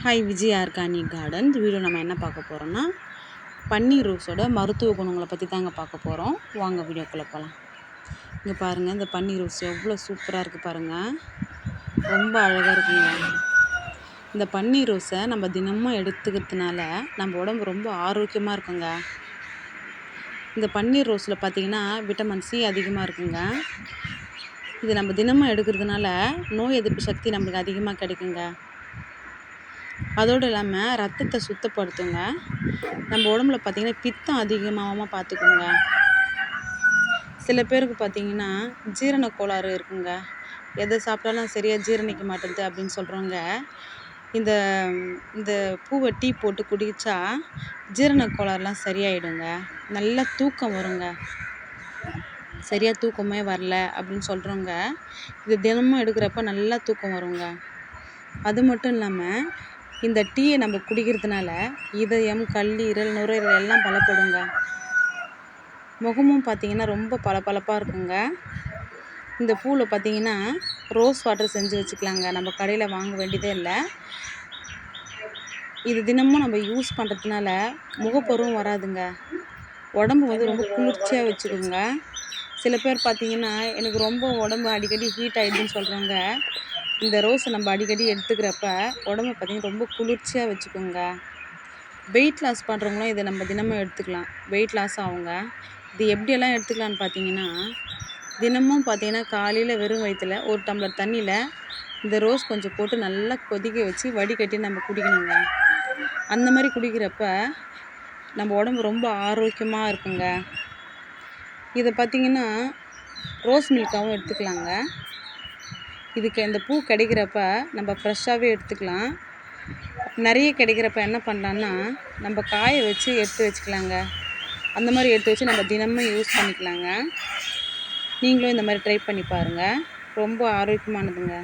Hi Vijay organic garden. இந்த video நம்ம என்ன பார்க்க போகிறோம்னா பன்னீர் ரோஸோட மருத்துவ குணங்களை பற்றி தாங்க பார்க்க போகிறோம். வாங்க வீடியோக்குள்ளே போகலாம். இங்கே பாருங்கள், இந்த பன்னீர் ரோஸ் எவ்வளோ சூப்பராக இருக்குது பாருங்கள், ரொம்ப அழகாக இருக்குங்க. இந்த பன்னீர் ரோஸை நம்ம தினமும் எடுத்துக்கிறதுனால நம்ம உடம்பு ரொம்ப ஆரோக்கியமாக இருக்குங்க. இந்த பன்னீர் ரோஸில் பார்த்திங்கன்னா விட்டமின் சி அதிகமாக இருக்குங்க. இது நம்ம தினமும் எடுக்கிறதுனால நோய் எதிர்ப்பு சக்தி நம்மளுக்கு அதிகமாக கிடைக்குங்க. அதோடு இல்லாமல் ரத்தத்தை சுத்தப்படுத்துங்க. நம்ம உடம்புல பார்த்திங்கன்னா பித்தம் அதிகமாகாமல் பார்த்துக்கோங்க. சில பேருக்கு பார்த்திங்கன்னா ஜீரண கோளாறு இருக்குங்க. எதை சாப்பிட்டாலும் சரியாக ஜீரணிக்க மாட்டேங்குது அப்படின்னு சொல்கிறவங்க இந்த இந்த பூவை டீ போட்டு குடித்தா ஜீரண கோளாறுலாம் சரியாயிடுங்க. நல்லா தூக்கம் வருங்க. சரியாக தூக்கமே வரல அப்படின்னு சொல்கிறவங்க இது தினமும் எடுக்கிறப்ப நல்லா தூக்கம் வருங்க. அது மட்டும் இல்லாமல் இந்த டீயை நம்ம குடிக்கிறதுனால இதயம், கல்லீரல், நுரையீரல் எல்லாம் பலப்படுங்க. முகமும் பார்த்திங்கன்னா ரொம்ப பளபளப்பாக இருக்குங்க. இந்த பூவில் பார்த்திங்கன்னா ரோஸ் வாட்டர் செஞ்சு வச்சுக்கலாங்க. நம்ம கடையில் வாங்க வேண்டியதே இல்லை. இது தினமும் நம்ம யூஸ் பண்ணுறதுனால முகப்பருவும் வராதுங்க. உடம்பு ரொம்ப குளிர்ச்சியாக வச்சுக்கோங்க. சில பேர் பார்த்திங்கன்னா எனக்கு ரொம்ப உடம்பு அடிக்கடி ஹீட் ஆகிடுதுன்னு சொல்கிறவங்க இந்த ரோஸை நம்ம அடிக்கடி எடுத்துக்கிறப்ப உடம்பு பார்த்திங்கன்னா ரொம்ப குளிர்ச்சியாக வச்சுக்கோங்க. வெயிட் லாஸ் பண்ணுறவங்களும் இதை நம்ம தினமும் எடுத்துக்கலாம். வெயிட் லாஸ் ஆகுங்க. இது எப்படியெல்லாம் எடுத்துக்கலான்னு பார்த்தீங்கன்னா, தினமும் பார்த்திங்கன்னா காலையில் வெறும் வயிற்றில் ஒரு டம்ளர் தண்ணியில் இந்த ரோஸ் கொஞ்சம் போட்டு நல்லா கொதிக்க வச்சு வடிகட்டி நம்ம குடிக்கணுங்க. அந்த மாதிரி குடிக்கிறப்ப நம்ம உடம்பு ரொம்ப ஆரோக்கியமாக இருக்குங்க. இதை பார்த்திங்கன்னா ரோஸ் மில்காவும் எடுத்துக்கலாங்க. இதுக்கு இந்த பூ கிடைக்கிறப்ப நம்ம ஃப்ரெஷ்ஷாகவே எடுத்துக்கலாம். நிறைய கிடைக்கிறப்ப என்ன பண்ணலான்னா நம்ம காய வச்சு எடுத்து வச்சுக்கலாங்க. அந்த மாதிரி எடுத்து வச்சு நம்ம தினமும் யூஸ் பண்ணிக்கலாங்க. நீங்களும் இந்த மாதிரி ட்ரை பண்ணி பாருங்கள். ரொம்ப ஆரோக்கியமானதுங்க.